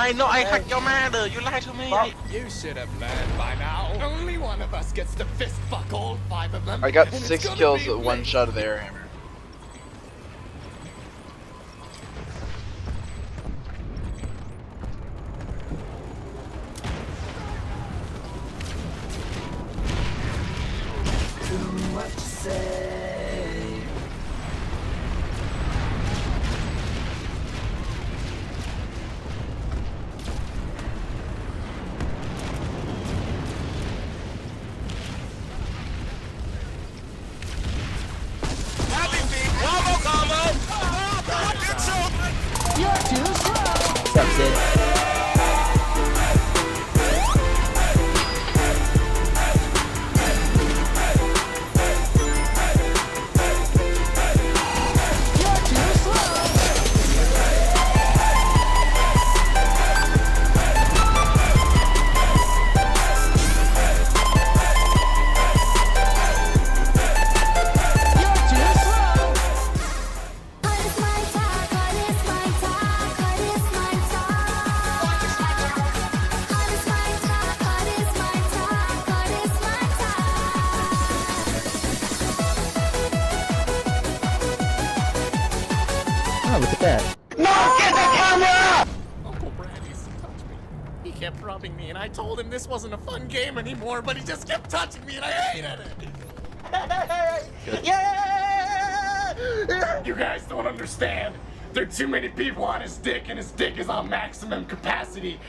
I know I hacked your mother. You lied to me. You should have learned by now. Only one of us gets to fist fuck all 5 of them. I got and it's 6 gonna kills be with one me. shot of the air hammer. What you say? You're too slow. That's it. Oh, look at that. Uncle Brad used to touch me. He kept rubbing me, and I told him this wasn't a fun game anymore, but he just kept touching me, and I hated it. Yeah! You guys don't understand. There are too many people on his dick, and his dick is on maximum capacity.